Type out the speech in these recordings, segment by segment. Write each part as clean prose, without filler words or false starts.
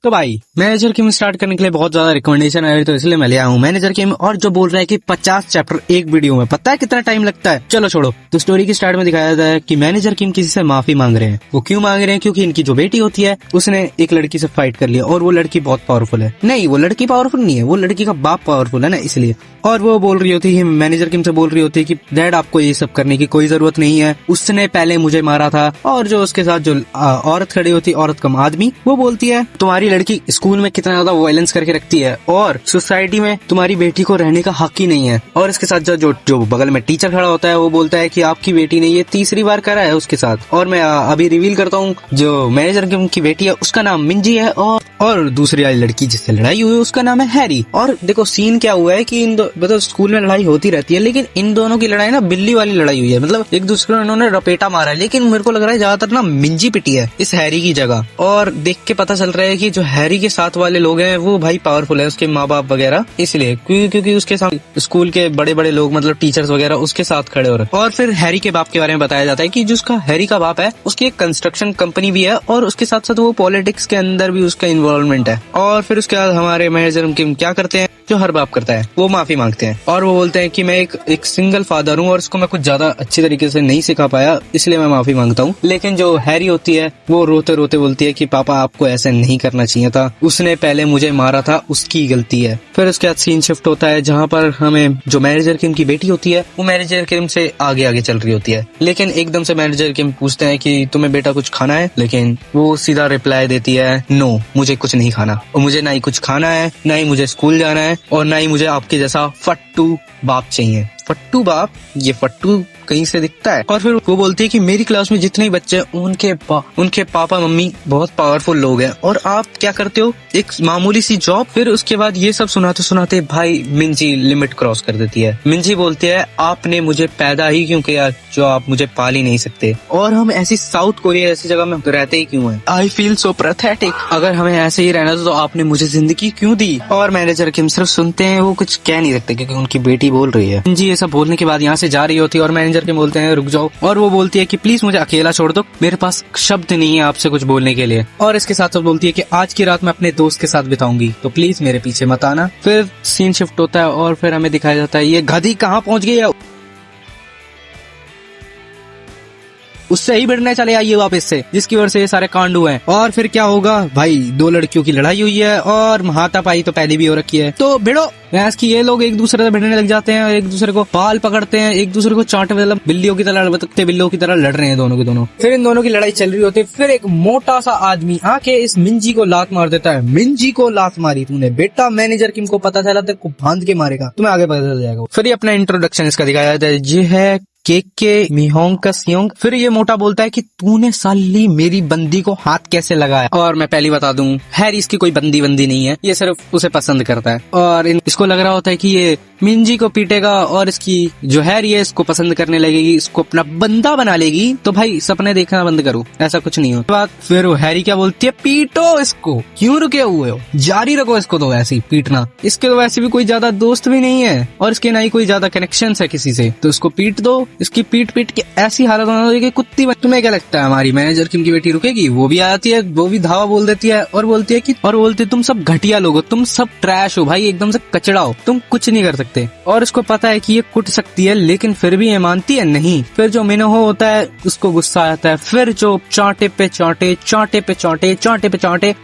तो भाई मैनेजर किम स्टार्ट करने के लिए बहुत ज्यादा रिकमेंडेशन आई, तो इसलिए मैं ले आया हूँ मैनेजर किम। और जो बोल रहा है कि 50 चैप्टर एक वीडियो में, पता है कितना टाइम लगता है? चलो छोड़ो। तो स्टोरी की स्टार्ट में दिखाया जाता है कि मैनेजर किम किसी से माफी मांग रहे हैं। वो क्यों मांग रहे हैं? क्योंकि इनकी जो बेटी होती है उसने एक लड़की से फाइट कर लिया और वो लड़की बहुत पावरफुल है। नहीं, वो लड़की पावरफुल नहीं है, वो लड़की का बाप पावरफुल है ना, इसलिए। और वो बोल रही होती है, मैनेजर किम से बोल रही होती है कि डैड आपको ये सब करने की कोई जरूरत नहीं है, उसने पहले मुझे मारा था। और जो उसके साथ जो औरत खड़ी होती है, औरत कम आदमी, वो बोलती है तुम्हारी लड़की स्कूल में कितना ज्यादा वायलेंस करके रखती है और सोसाइटी में तुम्हारी बेटी को रहने का हक ही नहीं है। और इसके साथ जो बगल में टीचर खड़ा होता है वो बोलता है कि आपकी बेटी ने ये तीसरी बार करा है उसके साथ। और मैं अभी रिवील करता हूँ, जो मैनेजर किम की बेटी है उसका नाम मिंजी है और दूसरी वाली लड़की जिससे लड़ाई हुई उसका नाम है हैरी। और देखो सीन क्या हुआ है कि मतलब स्कूल में लड़ाई होती रहती है, लेकिन इन दोनों की लड़ाई ना बिल्ली वाली लड़ाई हुई है, मतलब एक दूसरे को इन्होंने रपेटा मारा है। लेकिन मेरे को लग रहा है ज्यादातर ना मिंजी पिटी है इस हैरी की जगह। और देख के पता चल रहा है कि जो हैरी के साथ वाले लोग हैं वो भाई पावरफुल है, उसके माँ बाप वगैरह, इसलिए क्योंकि उसके साथ स्कूल के बड़े बड़े लोग मतलब टीचर्स वगैरह उसके साथ खड़े हो रहे। और फिर हैरी के बाप के बारे में बताया जाता है कि जो उसका हैरी का बाप है उसकी एक कंस्ट्रक्शन कंपनी भी है और उसके साथ साथ वो पॉलिटिक्स के अंदर भी उसका इन्वॉल्वमेंट है। और फिर उसके बाद हमारे मैनेजर किम क्या करते हैं, जो हर बाप करता है, वो माफी मांगते हैं और वो बोलते हैं कि मैं एक सिंगल फादर हूँ और इसको मैं कुछ ज्यादा अच्छी तरीके से नहीं सिखा पाया, इसलिए मैं माफी मांगता हूँ। लेकिन जो हैरी होती है वो रोते रोते बोलती है कि पापा आपको ऐसे नहीं करना चाहिए था, उसने पहले मुझे मारा था, उसकी गलती है। फिर उसके बाद सीन शिफ्ट होता है जहाँ पर हमें जो मैनेजर किम की बेटी होती है वो मैनेजर किम से आगे आगे चल रही होती है। लेकिन एकदम से मैनेजर किम पूछते हैं कि तुम्हें बेटा कुछ खाना है, लेकिन वो सीधा रिप्लाई देती है नो, मुझे कुछ नहीं खाना, और मुझे ना ही कुछ खाना है, ना ही मुझे स्कूल जाना है, और ना ही मुझे आपके जैसा फट्टू बाप चाहिए। फट्टू बाप, ये फट्टू कहीं से दिखता है। और फिर वो बोलती है कि मेरी क्लास में जितने बच्चे उनके पापा मम्मी बहुत पावरफुल लोग हैं और आप क्या करते हो, एक मामूली सी जॉब। फिर उसके बाद ये सब सुनाते सुनाते भाई मिंजी लिमिट क्रॉस कर देती है। मिंजी बोलती है आपने मुझे पैदा ही क्यों किया जो आप मुझे पाल ही नहीं सकते, और हम ऐसी साउथ कोरिया ऐसी जगह में रहते ही क्यों हैं? I feel so pathetic. अगर हमें ऐसे ही रहना था तो आपने मुझे जिंदगी क्यों दी? और मैनेजर किम सिर्फ सुनते हैं, वो कुछ कह नहीं सकते क्योंकि उनकी बेटी बोल रही है। मिंजी ये सब बोलने के बाद यहाँ से जा रही होती है और मैनेजर के बोलते हैं रुक जाओ, और वो बोलती है कि प्लीज मुझे अकेला छोड़ दो, मेरे पास शब्द नहीं है आपसे कुछ बोलने के लिए। और इसके साथ साथ बोलती है कि आज की रात मैं अपने दोस्त के साथ बिताऊंगी, तो प्लीज मेरे पीछे मत आना। फिर सीन शिफ्ट होता है और फिर हमें दिखाया जाता है ये गधी कहाँ पहुंच गई है, उससे ही भिड़ने चले आइए वापस से, जिसकी वजह से ये सारे कांड हुए हैं। और फिर क्या होगा भाई, दो लड़कियों की लड़ाई हुई है और हाथापाई तो पहले भी हो रखी है, तो भिड़ो भैंस की। ये लोग एक दूसरे से भिड़ने लग जाते हैं, एक दूसरे को बाल पकड़ते हैं, एक दूसरे को चांटे, मतलब बिल्लियों की तरह बिल्लियों की तरह लड़ रहे हैं दोनों के दोनों। फिर इन दोनों की लड़ाई चल रही होती है। फिर एक मोटा सा आदमी आके इस मिंजी को लात मार देता है। मिंजी को लात मारी तूने बेटा, मैनेजर किम को पता चला तेरे को बांध के मारेगा, तुम्हें आगे पता चल जाएगा। फिर ये अपना इंट्रोडक्शन इसका दिखाया जाता है, ये है के मिहोंग का सियोंग। फिर ये मोटा बोलता है कि तूने साली मेरी बंदी को हाथ कैसे लगाया? और मैं पहले बता दूं, हैरी इसकी कोई बंदी नहीं है, ये सिर्फ उसे पसंद करता है। और इसको लग रहा होता है कि ये मिंजी को पीटेगा और इसकी जो हैरी है इसको पसंद करने लगेगी, इसको अपना बंदा बना लेगी। तो भाई सपने देखना बंद करो, ऐसा कुछ नहीं हो। फिर वो हैरी क्या बोलती है, पीटो इसको, क्यों रुके हुए हो, जारी रखो इसको, तो वैसे ही पीटना। इसके तो वैसे भी कोई ज्यादा दोस्त भी नहीं है और इसके ना ही कोई ज्यादा कनेक्शन है किसी से, तो इसको पीट दो। इसकी पीट के ऐसी हालत बना दो कि कुत्ती। तुम्हें क्या लगता है हमारी मैनेजर किम की बेटी रुकेगी? वो भी आती है, वो भी धावा बोल देती है और बोलती है तुम सब घटिया लोग हो, तुम सब ट्रैश हो भाई, एकदम से कचड़ा हो, तुम कुछ नहीं कर सकते। और इसको पता है कि ये कुट सकती है, लेकिन फिर भी ये मानती है नहीं। फिर जो मिनहो होता है उसको गुस्सा आता है, फिर जो चांटे पे चांटे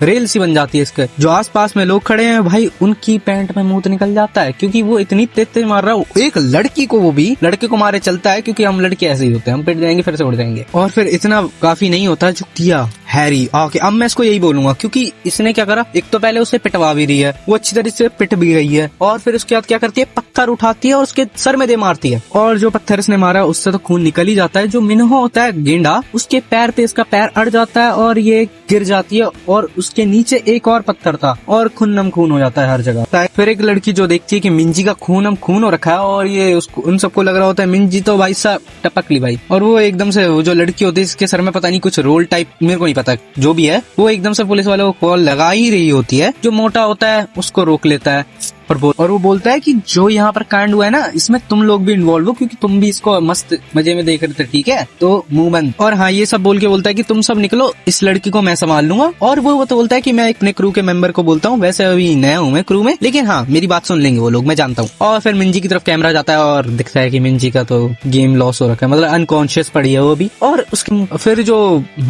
रेल सी बन जाती है इसके। जो आसपास में लोग खड़े हैं भाई उनकी पैंट में मूत निकल जाता है, क्योंकि वो इतनी तेज मार रहा है एक लड़की को, वो भी लड़के को मारे चलता है, क्योंकि हम लड़के ऐसे ही होते हैं, हम पिट जाएंगे फिर से उड़ जाएंगे। और फिर इतना काफी नहीं होता जो किया हैरी आके, अब मैं इसको यही बोलूंगा क्योंकि इसने क्या करा, एक तो पहले उसे पिटवा भी रही है, वो अच्छी तरह से पिट भी गई है, और फिर उसके बाद क्या करती है, पत्थर उठाती है और उसके सर में दे मारती है। और जो पत्थर इसने मारा उससे तो खून निकल ही जाता है। जो मिनहो होता है गेंडा, उसके पैर पे इसका पैर अड़ जाता है और ये गिर जाती है, और उसके नीचे एक और पत्थर था और खून हो जाता है हर जगह। फिर एक लड़की जो देखती है कि मिंजी का खून हो रखा है, और ये उसको उन सबको लग रहा होता है मिंजी तो भाई साहब टपक ली भाई, और वो एकदम से वो जो लड़की होती है इसके सर में पता नहीं कुछ रोल टाइप, मेरे को नहीं पता जो भी है, वो एकदम से पुलिस वाले को कॉल लगा ही रही होती है। जो मोटा होता है उसको रोक लेता है और वो बोलता है कि जो यहाँ पर कांड हुआ है ना, इसमें तुम लोग भी इन्वॉल्व हो, क्योंकि तुम भी इसको मस्त मजे में देख रहे थे, ठीक है, तो मुंह बंद। और हाँ, ये सब बोल के बोलता है कि तुम सब निकलो, इस लड़की को मैं संभाल लूंगा। और वो तो बोलता है कि मैं अपने क्रू के मेंबर को बोलता हूँ, वैसे अभी नया हूँ मैं क्रू में, लेकिन हाँ मेरी बात सुन लेंगे वो लोग, मैं जानता हूँ। और फिर मिंजी की तरफ कैमरा जाता है और दिखता है कि मिंजी का तो गेम लॉस हो रखा है, मतलब अनकॉन्शियस पड़ी है वो भी। और उसके फिर जो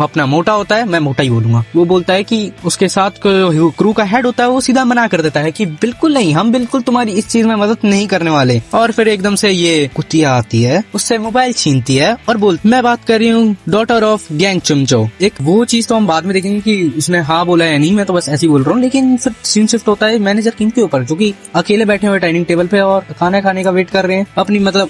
अपना मोटा होता है, मैं मोटा ही बोलूंगा, वो बोलता है कि उसके साथ क्रू का हेड होता है, वो सीधा मना कर देता है कि बिल्कुल नहीं, हम बिल्कुल तुम्हारी इस चीज में मदद नहीं करने वाले। और फिर एकदम से ये कुतिया आती है, उससे मोबाइल छीनती है और बोलती, मैं बात कर रही हूँ डॉटर ऑफ गैंग चुमचो। एक वो चीज तो हम बाद में देखेंगे कि उसने हाँ बोला है नहीं, मैं तो बस ऐसे ही बोल रहा हूँ। लेकिन फिर सीन शिफ्ट होता है मैनेजर किम के ऊपर, जो कि अकेले बैठे हुए डाइनिंग टेबल पे और खाना खाने का वेट कर रहे हैं,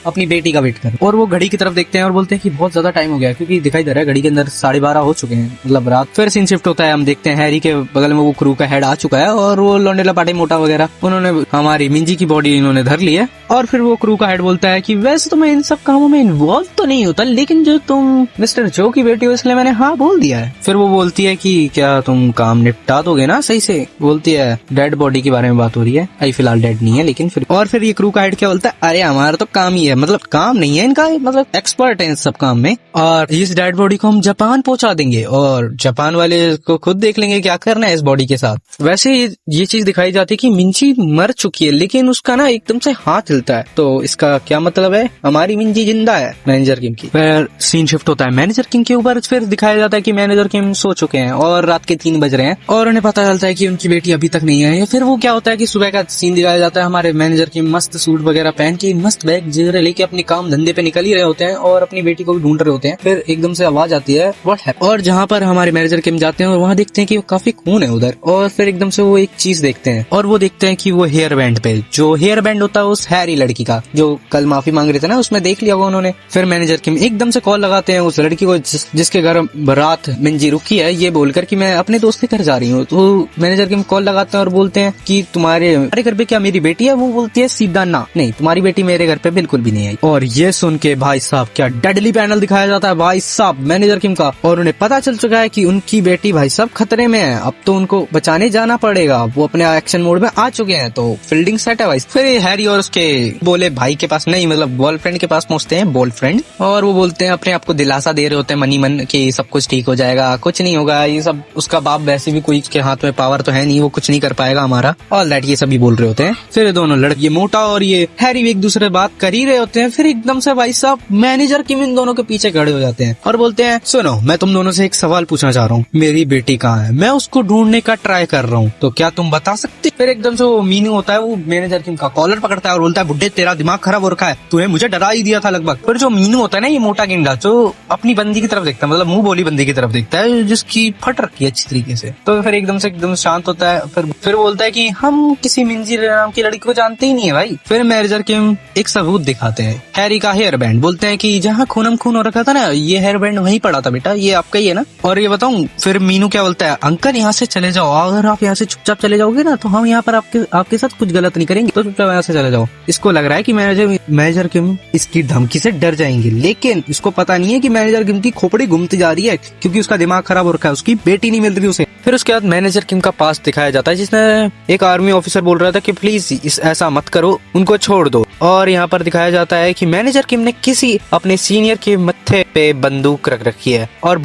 अपनी बेटी का वेट कर रहे हैं। और वो घड़ी की तरफ देखते हैं और बोलते हैं कि बहुत ज्यादा टाइम हो गया, क्योंकि दिखाई दे रहा है घड़ी के अंदर 12:30 हो चुके हैं, मतलब रात। फिर सीन शिफ्ट होता है, हम देखते हैं हैरी के बगल में वो क्रू का हेड आ चुका है और वो लौंडे लपाटे मोटा वगैरह, उन्होंने हमारी मिंजी की बॉडी इन्होंने धर ली है। और फिर वो क्रू का हेड बोलता है कि वैसे तो मैं इन सब कामों में इन्वॉल्व तो नहीं होता, लेकिन जो तुम मिस्टर जो की बेटी हो इसलिए मैंने हाँ बोल दिया है। फिर वो बोलती है कि क्या तुम काम निपटा दोगे ना सही से? बोलती है डेड बॉडी के बारे में बात हो रही है, अभी फिलहाल डेड नहीं है, लेकिन फिर। और फिर ये क्रू का हेड क्या बोलता है, अरे हमारा तो काम ही है, मतलब काम नहीं है इनका, मतलब एक्सपर्ट है इस सब काम में, और इस डेड बॉडी को हम जापान पहुंचा देंगे और जापान वाले को खुद देख लेंगे क्या करना है इस बॉडी के साथ। वैसे ये चीज दिखाई जाती है कि मिंजी मर चुकी है, लेकिन उसका ना एकदम से हाथ हिलता है, तो इसका क्या मतलब है, हमारी मिंजी जिंदा है मैनेजर किम की। फिर सीन शिफ्ट होता है मैनेजर किम के ऊपर, फिर दिखाया जाता है कि मैनेजर किम सो चुके हैं और रात के 3 बज रहे हैं और उन्हें पता चलता है कि उनकी बेटी अभी तक नहीं आई है। फिर वो क्या होता है कि सुबह का सीन दिखाया जाता है, हमारे मैनेजर किम मस्त सूट वगैरह पहन के, मस्त बैग वगैरह लेके अपनी काम धंधे पे निकल ही रहे होते हैं और अपनी बेटी को भी ढूंढ रहे होते हैं। फिर एकदम से आवाज आती है व्हाट हैपेंड, और जहाँ पर हमारे मैनेजर किम जाते हैं और वहाँ देखते हैं कि काफी खून है उधर। और फिर एकदम से वो एक चीज देखते हैं और वो देखते हैं कि वो हेयर बैंड पे, जो हेयर बैंड होता है उस हैरी लड़की का, जो कल माफी मांग रहे थे ना, उसमें देख लिया होगा उन्होंने। फिर मैनेजर किम एकदम से कॉल लगाते हैं उस लड़की को जिसके घर रात मिंजी रुकी है, ये बोलकर कि मैं अपने दोस्त के घर जा रही हूँ। तो मैनेजर किम कॉल लगाते हैं और बोलते हैं कि तुम्हारे घर पे क्या मेरी बेटी है? वो बोलती है सीधा ना, नहीं तुम्हारी बेटी मेरे घर पे बिल्कुल भी नहीं आई। और ये सुन के भाई साहब क्या डेडली पैनल दिखाया जाता है भाई साहब मैनेजर किम का, और उन्हें पता चल चुका है कि उनकी बेटी भाई साहब खतरे में है, अब तो उनको बचाने जाना पड़ेगा। वो अपने एक्शन मोड में आ चुके हैं, तो फील्डिंग सेट है भाई। फिर हैरी और उसके बोले भाई के पास नहीं, मतलब बॉयफ्रेंड के पास पहुंचते हैं, बॉयफ्रेंड, और वो बोलते हैं अपने आप को दिलासा दे रहे होते हैं मनी मन कि सब कुछ ठीक हो जाएगा, कुछ नहीं होगा, ये सब उसका बाप वैसे भी कोई के हाथ में पावर तो है नहीं, वो कुछ नहीं कर पाएगा हमारा, ऑल दैट ये सभी बोल रहे होते हैं। फिर दोनों लड़के, ये मोटा और ये हैरी भी एक दूसरे बात कर ही रहे होते हैं। फिर एकदम से भाई साहब मैनेजर किम इन दोनों के पीछे खड़े हो जाते हैं और बोलते हैं सुनो, मैं तुम दोनों से एक सवाल पूछना चाह रहा हूँ, मेरी बेटी कहाँ है? मैं उसको ढूंढने का ट्राई कर रहा हूँ, तो क्या तुम बता सकते? फिर एकदम से वो मीनू होता है, वो मैनेजर किम का कॉलर पकड़ता है और बोलता है बुड्ढे तेरा दिमाग खराब हो रखा है, तूने मुझे डरा ही दिया था लगभग। फिर जो मीनू होता है ना, ये मोटा गेंडा, जो अपनी बंदी की तरफ देखता है, मतलब मुंह बोली बंदी की तरफ देखता है जिसकी फट रखी है अच्छी तरीके से, तो फिर एकदम शांत होता है। फिर बोलता है कि हम किसी मिंजी नाम की लड़की को जानते ही नहीं है भाई। फिर मैनेजर किम एक सबूत दिखाते हैं, हैरी का हेयर बैंड, बोलते हैं कि जहाँ खूनम खून हो रखा था ना, ये हेयर बैंड वहीं पड़ा था बेटा, ये आपका ही है ना? और ये बताऊं, फिर मीनू क्या बोलता है, अंकल यहाँ से चले जाओ, अगर आप यहाँ से चुपचाप चले जाओगे ना तो हम यहाँ पर आपके साथ कुछ गलत नहीं करेंगे, तो चुपचाप यहाँ से चले जाओ। इसको लग रहा है कि मैनेजर किम इसकी धमकी से डर जाएंगे, लेकिन इसको पता नहीं है कि मैनेजर किम की खोपड़ी घूमती जा रही है, क्योंकि उसका दिमाग खराब हो रखा है, उसकी बेटी नहीं मिल रही उसे। फिर उसके बाद मैनेजर किम का पास दिखाया जाता है, जिसमें एक आर्मी ऑफिसर बोल रहा था कि प्लीज ऐसा मत करो, उनको छोड़ दो। और यहाँ पर दिखाया जाता है कि मैनेजर किम ने किसी अपने सीनियर के मत्थे पे बंदूक रख रखी है और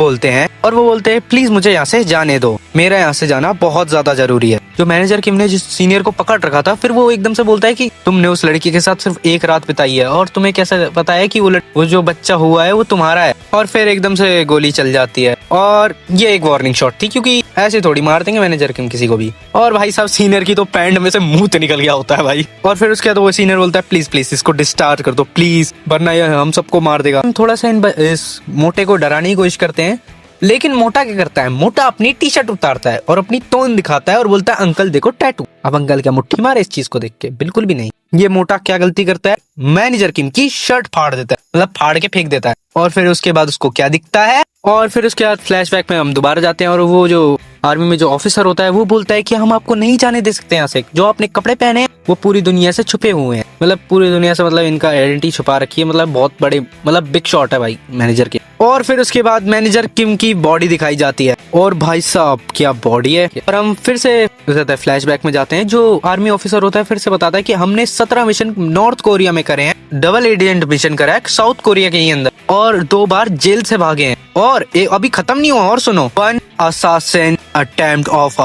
वो बोलते हैं प्लीज मुझे यहाँ से जाने दो, मेरा यहाँ से जाना बहुत ज्यादा जरूरी है। जो मैनेजर किम ने जिस सीनियर को पकड़ रखा था, फिर वो एकदम से बोलता है कि तुमने उस लड़की के साथ सिर्फ एक रात बिताई है और तुम्हें कैसे पता है कि वो जो बच्चा हुआ है वो तुम्हारा है। और फिर एकदम से गोली चल जाती है, और ये एक वार्निंग शॉट थी, क्योंकि ऐसे थोड़ी मार देंगे मैनेजर किम किसी को भी। और भाई साहब सीनियर की तो पैंट में से मुंह निकल गया होता है भाई। और फिर उसके बाद वो सीनियर बोलता है प्लीज इसको डिस्चार्ज कर दो प्लीज, वरना ये हम सबको मार देगा। हम थोड़ा सा इस मोटे को डराने की कोशिश करते हैं, लेकिन मोटा क्या करता है, मोटा अपनी टी शर्ट उतारता है और अपनी तोन दिखाता है और बोलता है अंकल देखो टैटू। अब अंकल क्या मुट्ठी मारे इस चीज को देख के? बिल्कुल भी नहीं। ये मोटा क्या गलती करता है, मैनेजर किम की शर्ट फाड़ देता है, मतलब फाड़ के फेंक देता है। और फिर उसके बाद उसको क्या दिखता है, और फिर उसके बाद फ्लैशबैक में हम दोबारा जाते हैं और वो जो आर्मी में जो ऑफिसर होता है वो बोलता है कि हम आपको नहीं जाने दे सकते यहाँ से, जो आपने कपड़े पहने हैं वो पूरी दुनिया से छुपे हुए हैं, मतलब पूरी दुनिया से, मतलब इनका आइडेंटिटी छुपा रखी है, मतलब बहुत बड़े, मतलब बिग शॉट है भाई मैनेजर के। और फिर उसके बाद मैनेजर किम की बॉडी दिखाई जाती है और भाई साहब क्या बॉडी है। और हम फिर से फ्लैशबैक में जाते हैं। जो आर्मी ऑफिसर होता है फिर से बताता है कि हमने 17 मिशन नॉर्थ कोरिया में करे हैं, डबल एजेंट मिशन करा है साउथ कोरिया के ही अंदर, और 2 बार जेल से भागे हैं, और अभी खत्म नहीं हुआ। और सुनो, 1 assassin attempt of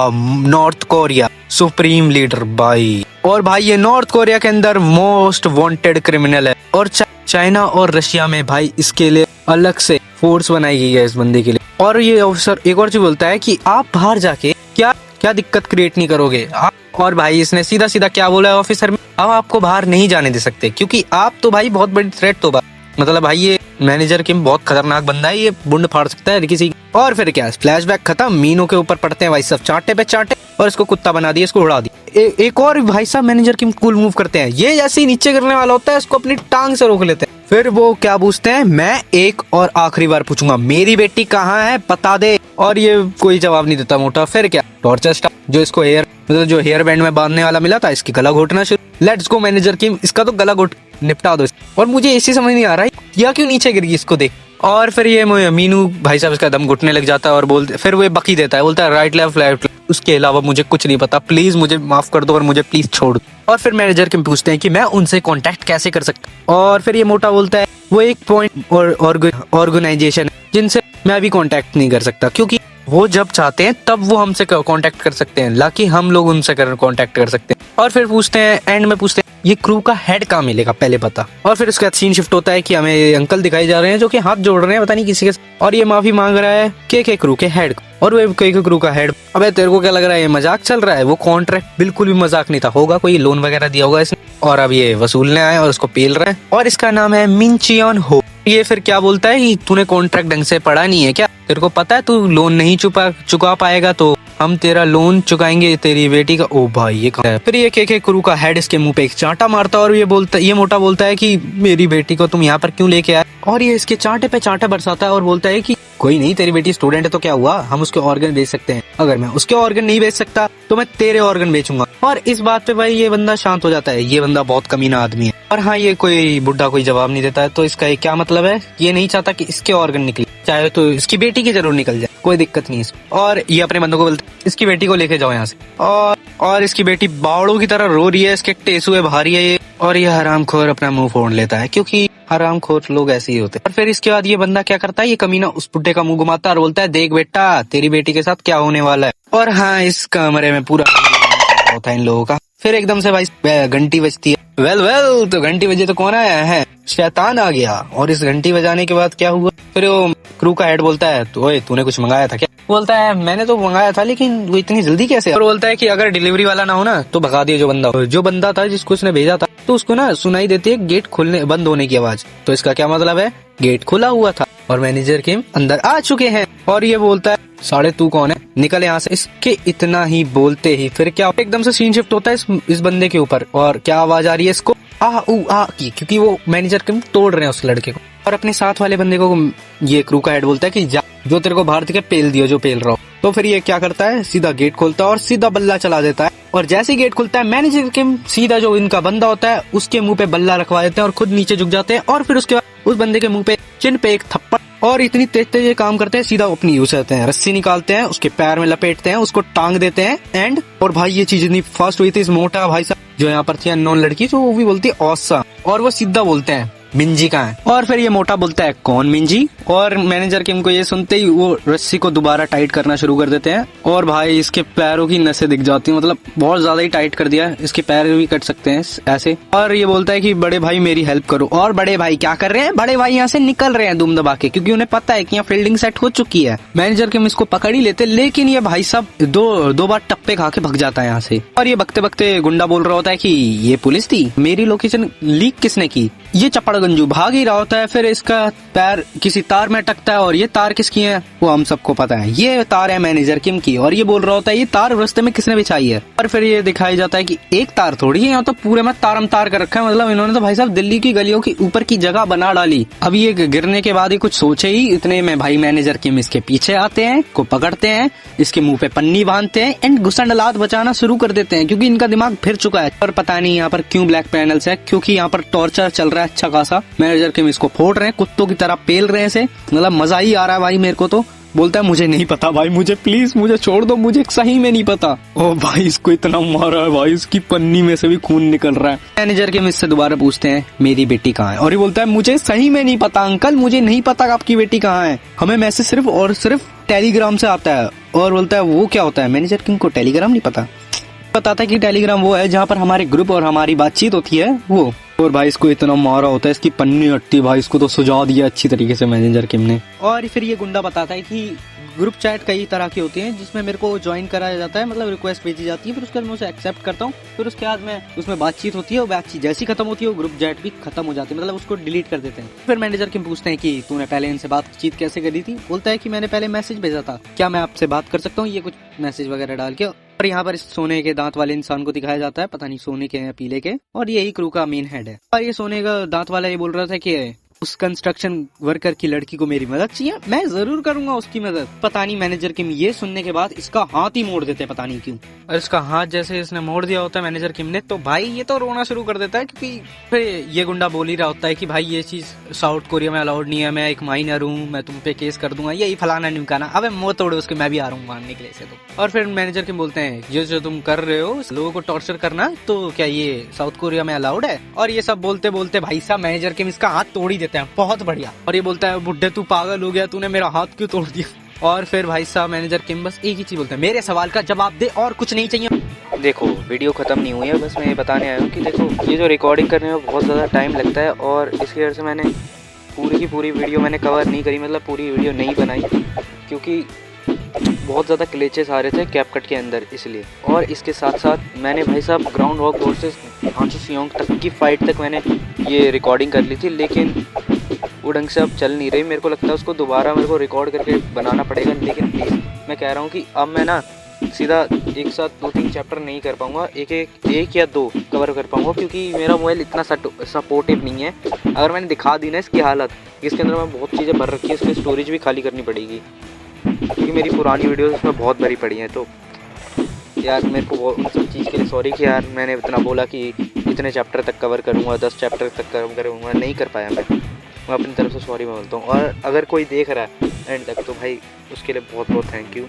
north Korea supreme leader भाई। और भाई ये नॉर्थ कोरिया के अंदर मोस्ट वांटेड क्रिमिनल है, और चाइना और रशिया में भाई इसके लिए अलग से फोर्स बनाई गई है इस बंदे के लिए। और ये ऑफिसर एक और चीज बोलता है कि आप बाहर जाके क्या दिक्कत क्रिएट नहीं करोगे आप। और भाई इसने सीधा सीधा क्या बोला है ऑफिसर में, हम आपको बाहर नहीं जाने दे सकते क्योंकि आप तो भाई बहुत बड़ी थ्रेट तो मतलब भाई ये मैनेजर किम बहुत खतरनाक बंदा है, ये बुंड फाड़ सकता है किसी। और फिर क्या, फ्लैशबैक खत्म, मीनू के ऊपर पड़ते हैं भाई सब चांटे पे चांटे, और इसको कुत्ता बना दिया, इसको उड़ा दिया। एक और भाई साहब मैनेजर किम कूल मूव करते हैं, ये जैसे ही नीचे गिरने वाला होता है इसको अपनी टांग से रोक लेते हैं। फिर वो क्या पूछते हैं, मैं एक और आखिरी बार पूछूंगा, मेरी बेटी कहाँ है बता दे। और ये कोई जवाब नहीं देता मोटा। फिर क्या, टॉर्चर स्टाफ जो इसको जो हेयर बैंड में बांधने वाला मिला था, इसकी गला घोटना शुरू। लेट्स गो मैनेजर किम, इसका तो गला घोट निपटा दो। और मुझे इसी समझ नहीं आ रहा है या क्यों नीचे गिर गई इसको देख। और फिर ये मीनू भाई साहब इसका दम घुटने लग जाता है और बोलते, फिर वो बकी देता है, बोलता है राइट लेफ्ट लेफ्ट, उसके अलावा मुझे कुछ नहीं पता, प्लीज मुझे माफ कर दो और मुझे प्लीज छोड़ दो। और फिर मैनेजर किम पूछते हैं कि मैं उनसे कांटेक्ट कैसे कर सकता। और फिर ये मोटा बोलता है वो एक पॉइंट ऑर्गेनाइजेशन है जिनसे मैं अभी कांटेक्ट नहीं कर सकता, क्योंकि वो जब चाहते हैं तब वो हमसे कांटेक्ट कर सकते हैं, लाकि हम लोग उनसे कांटेक्ट कर सकते हैं। और फिर पूछते हैं, एंड में पूछते हैं ये क्रू का हेड कहाँ मिलेगा पहले पता। और फिर उसके बाद सीन शिफ्ट होता है कि हमें अंकल दिखाई जा रहे हैं जो कि हाथ जोड़ रहे हैं पता नहीं किसी के, और ये माफी मांग रहा है के क्रू के हेड। और वो के क्रू का हेड, अबे तेरे को क्या लग रहा है ये मजाक चल रहा है? वो कॉन्ट्रैक्ट बिल्कुल भी मजाक नहीं था, होगा कोई लोन वगैरह दिया होगा इसने, और अब ये वसूलने आए और उसको पेल रहे हैं। और इसका नाम है मिन चियोन हो। ये फिर क्या बोलता है कि तूने कॉन्ट्रैक्ट ढंग से पढ़ा नहीं है क्या, तेरे को पता है तू लोन नहीं चुका पाएगा तो हम तेरा लोन चुकाएंगे तेरी बेटी का। ओ भाई ये है। फिर ये के क्रू का हेड इसके मुंह पे एक चांटा मारता और ये मोटा बोलता है कि मेरी बेटी को तुम यहाँ पर क्यों लेके आए। और ये इसके चांटे पे चांटा बरसाता है और बोलता है कि कोई नहीं, तेरी बेटी स्टूडेंट है तो क्या हुआ, हम उसके ऑर्गन बेच सकते हैं, अगर मैं उसके ऑर्गन नहीं बेच सकता तो मैं तेरे ऑर्गन बेचूंगा। और इस बात पे भाई ये बंदा शांत हो जाता है, ये बंदा बहुत कमीना आदमी है। और हाँ, ये कोई बुढ़ा कोई जवाब नहीं देता है, तो इसका क्या मतलब है, ये नहीं चाहता कि इसके ऑर्गन निकले, चाहे तो इसकी बेटी की जरूर निकल जाए, कोई दिक्कत नहीं है। और ये अपने बंदों को बोलते इसकी बेटी को लेके जाओ यहाँ से। और इसकी बेटी बावड़ों की तरह रो रही है, इसके टेसुए भारी है ये, और ये हरामखोर अपना मुंह फोड़ लेता है, क्योंकि हरामखोर लोग ऐसे ही होते हैं। और फिर इसके बाद ये बंदा क्या करता है, ये कमीना उस बुड्ढे का मुंह घुमाता और बोलता है देख बेटा तेरी बेटी के साथ क्या होने वाला है। और हाँ, इस कमरे में पूरा होता है इन लोगों का। फिर एकदम से भाई घंटी बजती है। वेल तो घंटी बजे तो कौन आया है, शैतान आ गया। और इस घंटी बजाने के बाद क्या हुआ, फिर वो क्रू का हेड बोलता है तो ओए तूने कुछ मंगाया था क्या? बोलता है मैंने तो मंगाया था, लेकिन वो इतनी जल्दी कैसे? और बोलता है कि अगर डिलीवरी वाला ना हो ना तो भगा दिए जो बंदा था जिसको उसने भेजा था, तो उसको ना सुनाई देती है गेट खुलने बंद होने की आवाज। तो इसका क्या मतलब है, गेट खुला हुआ था और मैनेजर किम अंदर आ चुके हैं। और ये बोलता है साढ़े तू कौन है, निकल यहाँ से। इसके इतना ही बोलते ही फिर क्या एकदम से सीन शिफ्ट होता है इस बंदे के ऊपर, और क्या आवाज आ रही है इसको, आ ऊ आ की, क्योंकि वो मैनेजर किम तोड़ रहे हैं उस लड़के को। और अपने साथ वाले बंदे को ये क्रू का हेड बोलता है कि जा, जो तेरे को बाहर दिखे पेल दियो जो पेल रहा हो। तो फिर ये क्या करता है, सीधा गेट खोलता है और सीधा बल्ला चला देता है। और जैसे ही गेट खुलता है, मैनेजर किम सीधा जो इनका बंदा होता है उसके मुंह पे बल्ला रखवा देते हैं और खुद नीचे झुक जाते हैं। और फिर उसके बाद उस बंदे के मुंह पे चिन पे एक थप्पड़, और इतनी तेज तेज ये काम करते हैं, सीधा अपनी यूज करते हैं, रस्सी निकालते हैं, उसके पैर में लपेटते हैं, उसको टांग देते हैं एंड। और भाई ये चीज इतनी फास्ट हुई थी, इस मोटा भाई साहब जो यहाँ पर थी अननोन लड़की, जो वो भी बोलती है औसा, और वो सीधा बोलते हैं मिंजी कहाँ है। और फिर ये मोटा बोलता है कौन मिंजी। और मैनेजर किम को ये सुनते ही वो रस्सी को दोबारा टाइट करना शुरू कर देते हैं, और भाई इसके पैरों की नसें दिख जाती हैं, मतलब बहुत ज्यादा ही टाइट कर दिया, इसके पैर भी कट सकते हैं ऐसे। और ये बोलता है कि बड़े भाई मेरी हेल्प करो। और बड़े भाई क्या कर रहे हैं, बड़े भाई यहाँ से निकल रहे हैं दुम दबा के, क्योंकि उन्हें पता है कि यहाँ फील्डिंग सेट हो चुकी है। मैनेजर किम इसको पकड़ ही लेते, लेकिन ये भाई साहब दो बार टप्पे खा के भग जाता है यहाँ से। और ये बकते बकते गुंडा बोल रहा होता है कि ये पुलिस थी, मेरी लोकेशन लीक किसने की। ये चपड़गंजू भाग ही रहा होता है, फिर इसका पैर किसी तार में अटकता है, और ये तार किसकी है वो हम सबको पता है, ये तार है मैनेजर किम की। और ये बोल रहा होता है ये तार रास्ते में किसने बिछाई है। और फिर ये दिखाई जाता है कि एक तार थोड़ी है, यहाँ तो पूरे में तारम तार कर रखा है, मतलब इन्होंने तो भाई साहब दिल्ली की गलियों की ऊपर की जगह बना डाली। अब ये गिरने के बाद ही कुछ सोचे ही, इतने में भाई मैनेजर किम इसके पीछे आते हैं, को पकड़ते हैं, इसके मुंह पे पन्नी बांधते हैं एंड घुसंडलात बचाना शुरू कर देते हैं, क्योंकि इनका दिमाग फिर चुका है। और पता नहीं यहाँ पर क्यों ब्लैक पैनल्स है, क्योंकि यहाँ पर टॉर्चर चल रहा है अच्छा खासा। सा। मैनेजर किम इसको फोड़ रहे हैं, कुत्तों की तरह पेल रहे हैं इसे, मतलब मजा ही आ रहा है भाई मेरे को तो। बोलता है मुझे नहीं पता भाई, मुझे प्लीज मुझे छोड़ दो, मुझे सही में नहीं पता। ओ भाई इसको इतना मारा है भाई, इसकी पन्नी में से भी खून निकल रहा है। मैनेजर किम इससे दोबारा पूछते हैं मेरी बेटी कहाँ है, और ये बोलता है मुझे सही में नहीं पता अंकल, मुझे नहीं पता आपकी बेटी कहाँ है, हमें मैसेज सिर्फ और सिर्फ टेलीग्राम से आता है। और बोलता है वो क्या होता है, मैनेजर किम को टेलीग्राम नहीं पता। बताता है कि टेलीग्राम वो है जहाँ पर हमारे ग्रुप और हमारी बातचीत होती है वो। और भाई इसको इतना मारा होता है, इसकी पन्नी हटती भाई, इसको तो सुझा दिया अच्छी तरीके से मैनेजर किम ने। और फिर ये गुंडा बताता है कि ग्रुप चैट कई तरह की होती है जिसमें मेरे को ज्वाइन कराया जाता है, मतलब रिक्वेस्ट भेजी जाती है, फिर उसके बाद मैं उसे एक्सेप्ट करता हूँ, फिर उसके बाद में उसमें बातचीत होती है, वो बातचीत जैसी खत्म होती है वो ग्रुप चैट भी खत्म हो जाती है, मतलब उसको डिलीट कर देते हैं। फिर मैनेजर किम पूछते हैं कि तूने पहले इनसे बातचीत कैसे करी थी। बोलता है कि मैंने पहले मैसेज भेजा था, क्या मैं आपसे बात कर सकता हूँ, ये कुछ मैसेज वगैरह डाल के। और यहाँ पर इस सोने के दांत वाले इंसान को दिखाया जाता है, पता नहीं सोने के या पीले के, और यही क्रू का मेन हेड है। और ये सोने का दांत वाला ये बोल रहा था कि उस कंस्ट्रक्शन वर्कर की लड़की को मेरी मदद चाहिए, मैं जरूर करूंगा उसकी मदद। पता नहीं मैनेजर किम ये सुनने के बाद इसका हाथ ही मोड़ देते हैं, पता नहीं क्यों। और इसका हाथ जैसे इसने मोड़ दिया होता है मैनेजर किम ने, तो भाई ये तो रोना शुरू कर देता है, क्योंकि फिर ये गुंडा बोल ही रहा होता है कि भाई ये चीज साउथ कोरिया में अलाउड नहीं है, मैं एक माइनर हूँ, मैं तुम पे केस कर दूंगा, यही फलाना निमकाना, अबे मुंह तोड़े उसके, मैं भी आ रहा हूँ मारने के लिए से तो। और फिर मैनेजर किम बोलते हैं ये जो तुम कर रहे हो लोगों को टॉर्चर करना, तो क्या ये साउथ कोरिया में अलाउड है। और ये सब बोलते बोलते भाई साहब मैनेजर किम इसका हाथ तोड़ ही देते हैं, बहुत बढ़िया। और ये बोलता है बुड्ढे तू पागल हो गया, तूने मेरा हाथ क्यों तोड़ दिया। और फिर भाई साहब मैनेजर किम बस एक ही चीज बोलते हैं, मेरे सवाल का जवाब दे और कुछ नहीं चाहिए। देखो वीडियो ख़त्म नहीं हुई है, बस मैं ये बताने आया हूँ कि देखो ये जो रिकॉर्डिंग करने में बहुत ज़्यादा टाइम लगता है, और इसकी वजह से मैंने पूरी की पूरी वीडियो मैंने कवर नहीं करी, मतलब पूरी वीडियो नहीं बनाई, क्योंकि बहुत ज़्यादा क्लेचेस आ रहे थे कैपकट के अंदर इसलिए। और इसके साथ साथ मैंने भाई साहब ग्राउंड वॉक वर्सेस हांसू सियोंग तक की फ़ाइट तक मैंने ये रिकॉर्डिंग कर ली थी, लेकिन वो ढंग से अब चल नहीं रही। मेरे को लगता है उसको दोबारा मेरे को रिकॉर्ड करके बनाना पड़ेगा, लेकिन प्लीज़ मैं कह रहा हूँ कि अब मैं ना सीधा एक साथ 2-3 चैप्टर नहीं कर पाऊँगा, एक या 2 कवर कर पाऊँगा, क्योंकि मेरा मोबाइल इतना सपोर्टिव नहीं है। अगर मैंने दिखा दी ना इसकी हालत, इसके अंदर मैं बहुत चीज़ें भर रखी है, इसकी स्टोरेज भी खाली करनी पड़ेगी, क्योंकि मेरी पुरानी वीडियोस उसमें बहुत भरी पड़ी हैं। तो यार मेरे को उन सब चीज़ के लिए सॉरी कि यार मैंने इतना बोला कि इतने चैप्टर तक कवर करूँगा, 10 चैप्टर तक कवर करूँगा, नहीं कर पाया मैं अपनी तरफ से सॉरी बोलता हूँ। और अगर कोई देख रहा है एंड तक तो भाई उसके लिए बहुत बहुत थैंक यू।